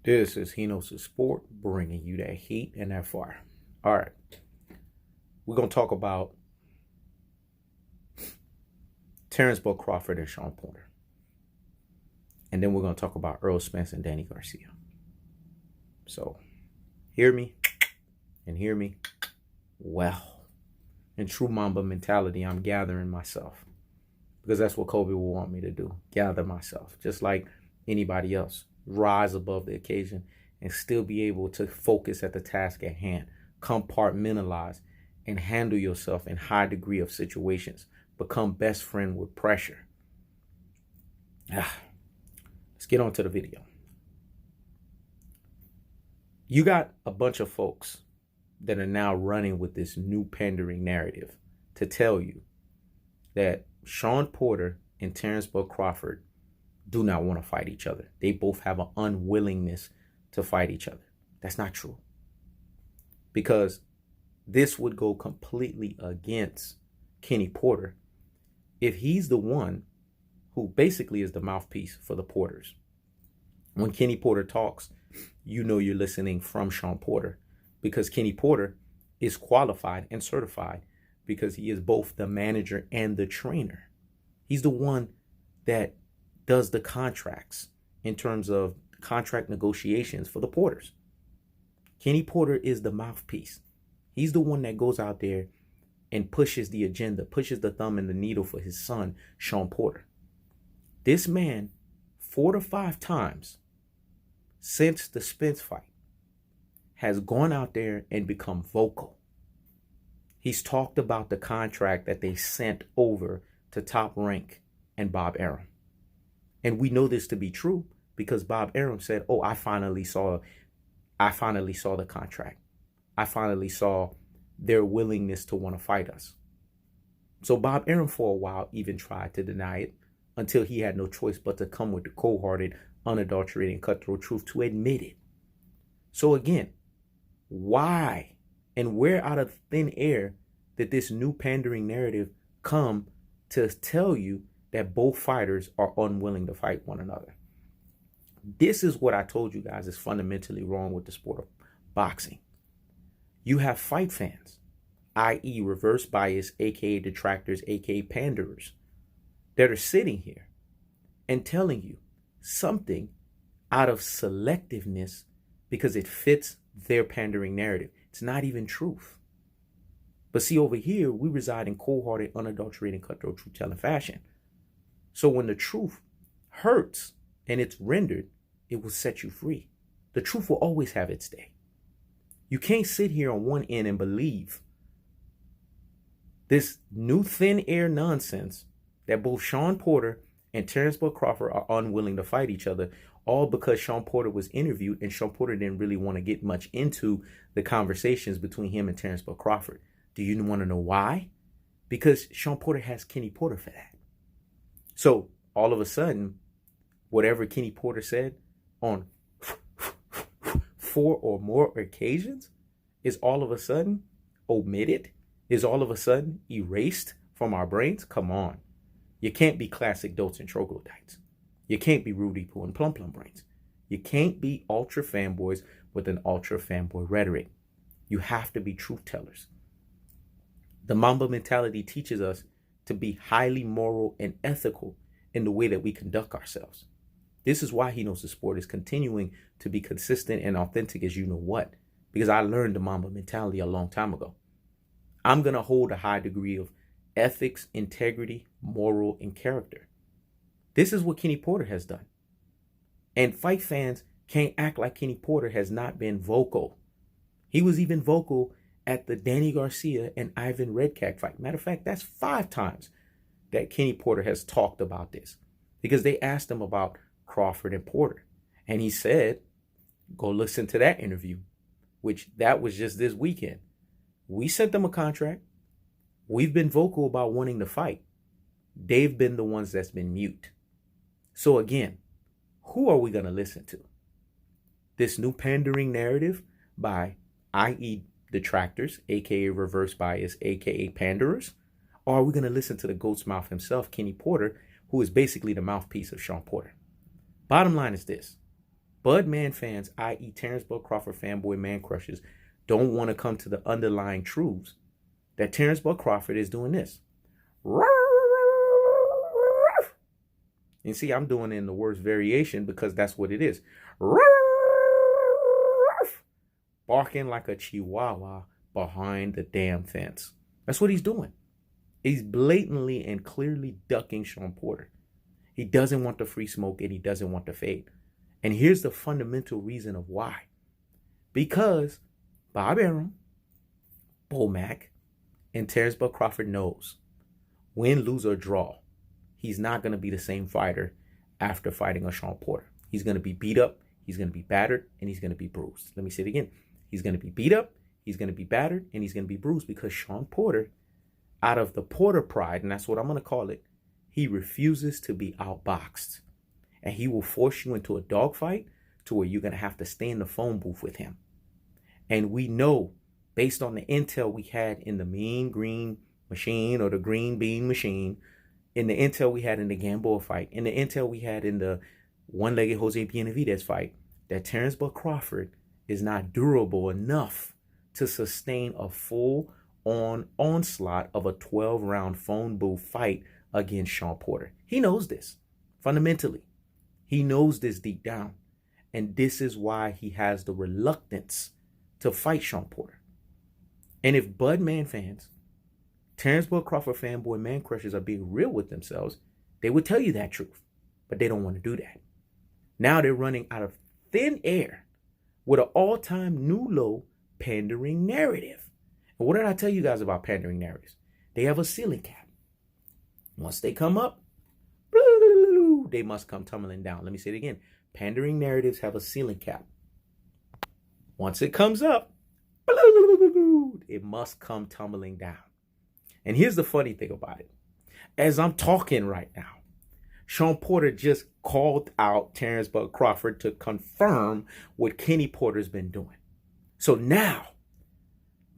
This is Hino's Sport, bringing you that heat and that fire. All right, we're going to talk about Terrence Crawford and Shawn Porter. And then we're going to talk about Errol Spence and Danny Garcia. So, hear me and hear me well. In true Mamba mentality, I'm gathering myself. Because that's what Kobe will want me to do. Gather myself. Just like anybody else. Rise above the occasion and still be able to focus at the task at hand. Compartmentalize and handle yourself in high degree of situations. Become best friend with pressure. Let's get on to the video. You got a bunch of folks that are now running with this new pandering narrative to tell you that Shawn Porter and Terrence Crawford do not want to fight each other. They both have an unwillingness to fight each other. That's not true. Because this would go completely against Kenny Porter if he's the one who basically is the mouthpiece for the Porters. When Kenny Porter talks, you know you're listening from Shawn Porter because Kenny Porter is qualified and certified because he is both the manager and the trainer. He's the one that does the contracts in terms of contract negotiations for the Porters. Kenny Porter is the mouthpiece. He's the one that goes out there and pushes the agenda, pushes the thumb and the needle for his son, Shawn Porter. This man, 4 to 5 times since the Spence fight, has gone out there and become vocal. He's talked about the contract that they sent over to Top Rank and Bob Arum. And we know this to be true because Bob Arum said, "Oh, I finally saw the contract. I finally saw their willingness to want to fight us." So Bob Arum for a while even tried to deny it until he had no choice but to come with the cold-hearted, unadulterated, and cutthroat truth to admit it. So again, why and where out of thin air did this new pandering narrative come to tell you that both fighters are unwilling to fight one another? This is what I told you guys is fundamentally wrong with the sport of boxing. You have fight fans, i.e. reverse bias, aka detractors, aka panderers, that are sitting here and telling you something out of selectiveness because it fits their pandering narrative. It's not even truth. But see, over here, we reside in cold-hearted, unadulterated, cutthroat, truth-telling fashion. So when the truth hurts and it's rendered, it will set you free. The truth will always have its day. You can't sit here on one end and believe this new thin air nonsense that both Shawn Porter and Terrence Crawford are unwilling to fight each other, all because Shawn Porter was interviewed and Shawn Porter didn't really want to get much into the conversations between him and Terrence Crawford. Do you want to know why? Because Shawn Porter has Kenny Porter for that. So all of a sudden, whatever Kenny Porter said on 4 or more occasions is all of a sudden omitted, is all of a sudden erased from our brains. Come on. You can't be classic dotes and troglodytes. You can't be Rudy Poo and Plum Plum brains. You can't be ultra fanboys with an ultra fanboy rhetoric. You have to be truth tellers. The Mamba mentality teaches us to be highly moral and ethical in the way that we conduct ourselves. This is why he knows the sport is continuing to be consistent and authentic as you know what. Because I learned the Mamba mentality a long time ago. I'm going to hold a high degree of ethics, integrity, moral, and character. This is what Kenny Porter has done. And fight fans can't act like Kenny Porter has not been vocal. He was even vocal at the Danny Garcia and Ivan Redkach fight. Matter of fact, that's 5 times that Kenny Porter has talked about this. Because they asked him about Crawford and Porter. And he said, go listen to that interview, which that was just this weekend. We sent them a contract. We've been vocal about wanting to fight. They've been the ones that's been mute. So again, who are we going to listen to? This new pandering narrative by, i.e. detractors, aka reverse bias, aka panderers? Or are we going to listen to the goat's mouth himself, Kenny Porter, who is basically the mouthpiece of Shawn Porter? Bottom line is this. Budman fans, i.e. Terrence Bud Crawford fanboy man crushers, don't want to come to the underlying truths that Terrence Bud Crawford is doing this. And see, I'm doing it in the worst variation because that's what it is. Barking like a chihuahua behind the damn fence. That's what he's doing. He's blatantly and clearly ducking Shawn Porter. He doesn't want the free smoke and he doesn't want the fade. And here's the fundamental reason of why. Because Bob Arum, Bo Mack, and Terrence Bud Crawford knows win, lose, or draw, he's not going to be the same fighter after fighting a Shawn Porter. He's going to be beat up, he's going to be battered, and he's going to be bruised. Let me say it again. He's going to be beat up, he's going to be battered, and he's going to be bruised because Shawn Porter, out of the Porter pride, and that's what I'm going to call it, he refuses to be outboxed. And he will force you into a dogfight to where you're going to have to stay in the phone booth with him. And we know, based on the intel we had in the Mean Green Machine or the Green Bean Machine, in the intel we had in the Gamboa fight, in the intel we had in the one-legged Jose Benavidez fight, that Terrence Bud Crawford is not durable enough to sustain a full-on onslaught of a 12-round phone booth fight against Shawn Porter. He knows this, fundamentally. He knows this deep down. And this is why he has the reluctance to fight Shawn Porter. And if Budman fans, Terrence Bud Crawford fanboy man crushers are being real with themselves, they would tell you that truth. But they don't want to do that. Now they're running out of thin air with an all-time new low pandering narrative. And what did I tell you guys about pandering narratives? They have a ceiling cap. Once they come up, they must come tumbling down. Let me say it again. Pandering narratives have a ceiling cap. Once it comes up, it must come tumbling down. And here's the funny thing about it. As I'm talking right now, Shawn Porter just called out Terrence Bud Crawford to confirm what Kenny Porter's been doing. So now,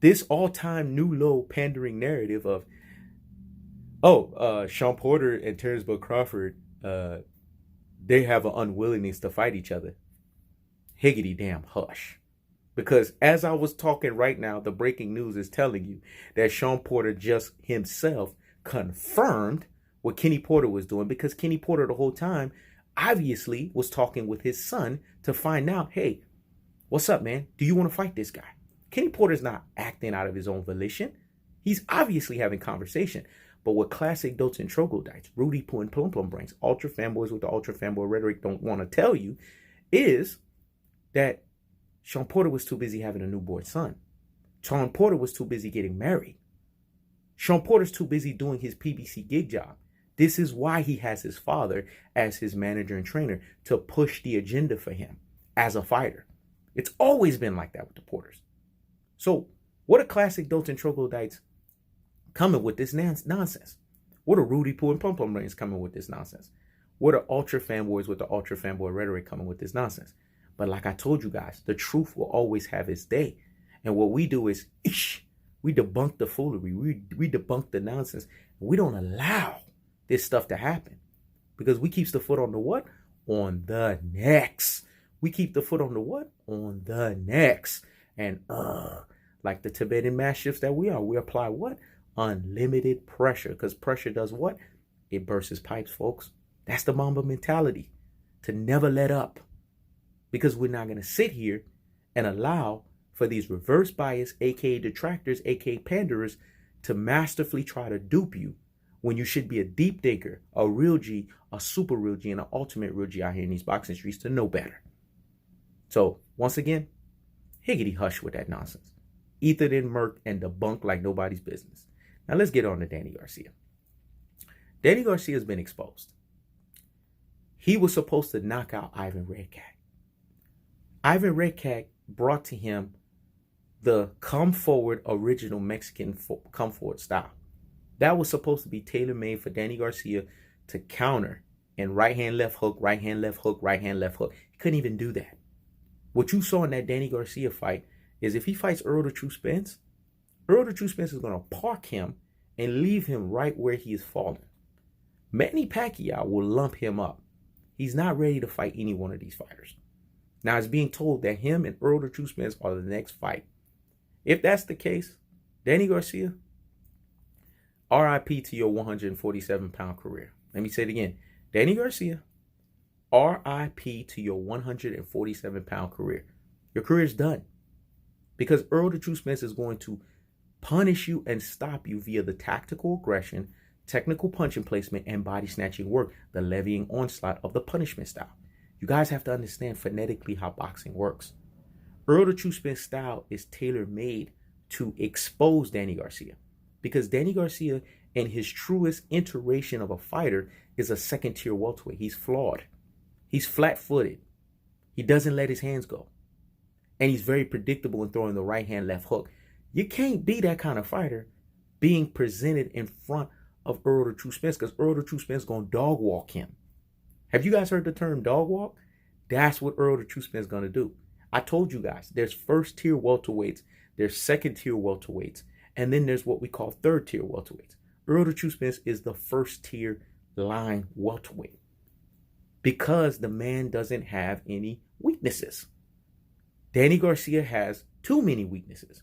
this all-time new low pandering narrative of, Shawn Porter and Terrence Bud Crawford, they have an unwillingness to fight each other. Higgity damn hush. Because as I was talking right now, the breaking news is telling you that Shawn Porter just himself confirmed what Kenny Porter was doing, because Kenny Porter the whole time obviously was talking with his son to find out, hey, what's up, man? Do you want to fight this guy? Kenny Porter's not acting out of his own volition. He's obviously having conversation. But what classic dotes and troglodytes, Rudy Poo and Plum Plum brains, ultra fanboys with the ultra fanboy rhetoric don't want to tell you is that Shawn Porter was too busy having a newborn son. Shawn Porter was too busy getting married. Shawn Porter's too busy doing his PBC gig job. This is why he has his father as his manager and trainer to push the agenda for him as a fighter. It's always been like that with the Porters. So what are classic dotes and troglodytes coming with this nonsense? What are Rudy Poo and Plum Plum brains coming with this nonsense? What are ultra fanboys with the ultra fanboy rhetoric coming with this nonsense? But like I told you guys, the truth will always have its day. And what we do is, we debunk the foolery. We debunk the nonsense. We don't allow this stuff to happen. Because we keep the foot on the what? On the necks. We keep the foot on the what? On the necks. And like the Tibetan mastiffs that we are, we apply what? Unlimited pressure. Because pressure does what? It bursts pipes, folks. That's the Mamba mentality. To never let up. Because we're not going to sit here and allow for these reverse bias, aka detractors, aka panderers, to masterfully try to dupe you when you should be a deep thinker, a real G, a super real G, and an ultimate real G out here in these boxing streets to know better. So, once again, higgity hush with that nonsense. Ether then murk and debunk like nobody's business. Now let's get on to Danny Garcia. Danny Garcia has been exposed. He was supposed to knock out Ivan Redkach. Ivan Redkach brought to him the come forward original Mexican come forward style. That was supposed to be tailor-made for Danny Garcia to counter in right hand, left hook, right hand, left hook, right hand, left hook. He couldn't even do that. What you saw in that Danny Garcia fight is if he fights Errol the True Spence, Errol the True Spence is going to park him and leave him right where he is falling. Manny Pacquiao will lump him up. He's not ready to fight any one of these fighters. Now it's being told that him and Errol the True Spence are the next fight. If that's the case, Danny Garcia, RIP to your 147-pound career. Let me say it again. Danny Garcia, RIP to your 147-pound career. Your career is done. Because Errol the True Spence is going to punish you and stop you via the tactical aggression, technical punching placement, and body snatching work, the levying onslaught of the punishment style. You guys have to understand phonetically how boxing works. Errol the True Spence style is tailor-made to expose Danny Garcia. Because Danny Garcia, in his truest iteration of a fighter, is a second-tier welterweight. He's flawed. He's flat-footed. He doesn't let his hands go. And he's very predictable in throwing the right hand, left hook. You can't be that kind of fighter being presented in front of Errol the True Spence, because Errol the True Spence is going to dog walk him. Have you guys heard the term dog walk? That's what Errol the True Spence is going to do. I told you guys, there's first tier welterweights, there's second tier welterweights, and then there's what we call third tier welterweights. Errol the True Spence is the first tier line welterweight because the man doesn't have any weaknesses. Danny Garcia has too many weaknesses.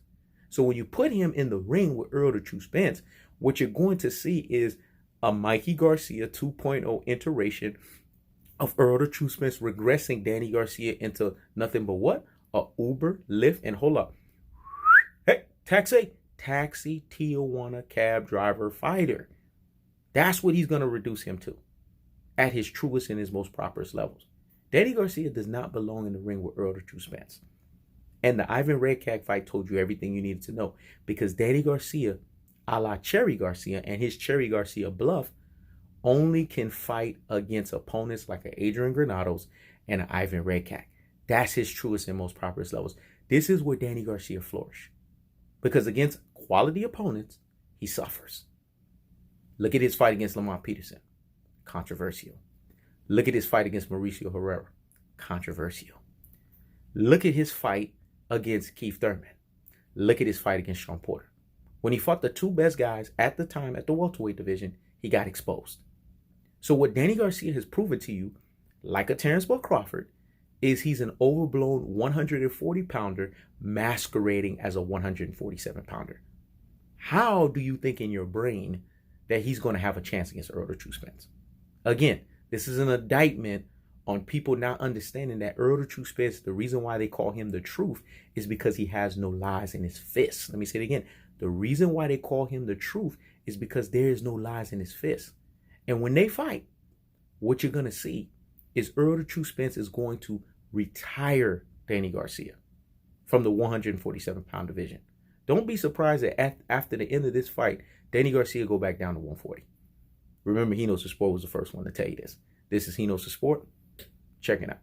So when you put him in the ring with Errol the True Spence, what you're going to see is a Mikey Garcia 2.0 iteration of Errol the True Spence regressing Danny Garcia into nothing but what? A Uber, Lyft, and hold up. Hey, taxi Tijuana cab driver fighter. That's what he's going to reduce him to at his truest and his most properest levels. Danny Garcia does not belong in the ring with Errol the True Spence. And the Ivan Redkach fight told you everything you needed to know, because Danny Garcia, a la Cherry Garcia, and his Cherry Garcia bluff only can fight against opponents like an Adrian Granados and an Ivan Redkach. That's his truest and most properest levels. This is where Danny Garcia flourished, because against quality opponents, he suffers. Look at his fight against Lamont Peterson. Controversial. Look at his fight against Mauricio Herrera. Controversial. Look at his fight against Keith Thurman. Look at his fight against Shawn Porter. When he fought the two best guys at the time at the welterweight division, he got exposed. So what Danny Garcia has proven to you, like a Terrence Bud Crawford, is he's an overblown 140-pounder masquerading as a 147-pounder. How do you think in your brain that he's going to have a chance against Errol the True Spence? Again, this is an indictment on people not understanding that Errol the True Spence, the reason why they call him the truth is because he has no lies in his fists. Let me say it again. The reason why they call him the truth is because there is no lies in his fists. And when they fight, what you're going to see is Errol the True Spence is going to retire Danny Garcia from the 147-pound division. Don't be surprised that after the end of this fight, Danny Garcia go back down to 140. Remember, He Knows the Sport was the first one to tell you this. This is He Knows the Sport. Check it out.